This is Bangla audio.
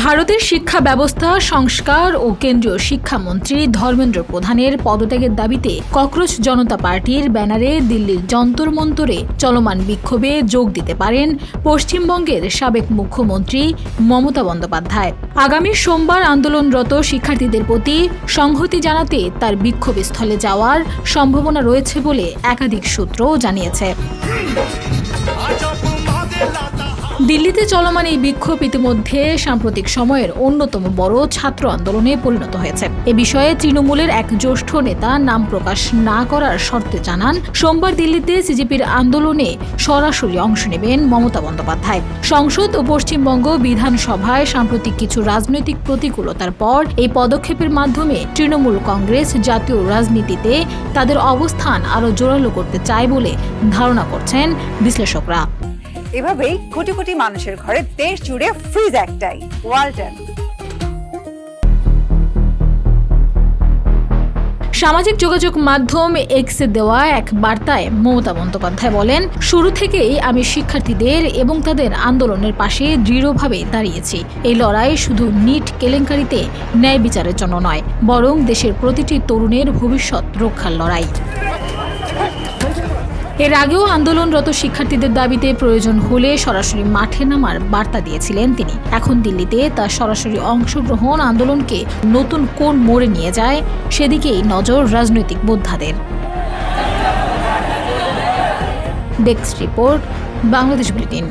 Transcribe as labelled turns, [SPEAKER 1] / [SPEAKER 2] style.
[SPEAKER 1] ভারতের শিক্ষা ব্যবস্থা সংস্কার ও কেন্দ্রীয় শিক্ষামন্ত্রী ধর্মেন্দ্র প্রধানের পদত্যাগের দাবিতে ককরোচ জনতা পার্টির ব্যানারে দিল্লির যন্তর মন্তরে চলমান বিক্ষোভে যোগ দিতে পারেন পশ্চিমবঙ্গের সাবেক মুখ্যমন্ত্রী মমতা বন্দ্যোপাধ্যায়। আগামী সোমবার আন্দোলনরত শিক্ষার্থীদের প্রতি সংহতি জানাতে তার বিক্ষোভস্থলে যাওয়ার সম্ভাবনা রয়েছে বলে একাধিক সূত্র জানিয়েছে। দিল্লিতে চলমান এই বিক্ষোভ ইতিমধ্যে সাম্প্রতিক সময়ের অন্যতম বড় ছাত্র আন্দোলনে পরিণত হয়েছে। এ বিষয়ে তৃণমূলের এক জ্যেষ্ঠ নেতা নাম প্রকাশ না করার শর্তে জানান, সোমবার দিল্লিতে সিজেপির আন্দোলনে সরাসরি অংশ নেবেন মমতা বন্দ্যোপাধ্যায়। সংসদ ও পশ্চিমবঙ্গ বিধানসভায় সাম্প্রতিক কিছু রাজনৈতিক প্রতিকূলতার পর এই পদক্ষেপের মাধ্যমে তৃণমূল কংগ্রেস জাতীয় রাজনীতিতে তাদের অবস্থান আরও জোরালো করতে চায় বলে ধারণা করছেন বিশ্লেষকরা।
[SPEAKER 2] এভাবেই কোটি কোটি মানুষের ঘরে দেশ জুড়ে ফ্রিজ একটাই, ওয়ালটন।
[SPEAKER 1] সামাজিক যোগাযোগ মাধ্যম এক্সে দেওয়া এক বার্তায় মমতা বন্দ্যোপাধ্যায় বলেন, শুরু থেকেই আমি শিক্ষার্থীদের এবং তাদের আন্দোলনের পাশে দৃঢ়ভাবে দাঁড়িয়েছি। এই লড়াই শুধু নিট কেলেঙ্কারিতে ন্যায় বিচারের জন্য নয়, বরং দেশের প্রতিটি তরুণের ভবিষ্যৎ রক্ষার লড়াই। এর আগেও আন্দোলনরত শিক্ষার্থীদের দাবিতে প্রয়োজন হলে সরাসরি মাঠে নামার বার্তা দিয়েছিলেন তিনি। এখন দিল্লিতে তার সরাসরি অংশগ্রহণ আন্দোলনকে নতুন কোন মোড়ে নিয়ে যায়, সেদিকেই নজর রাজনৈতিক বোদ্ধাদের। Desk report, Bangladesh bulletin.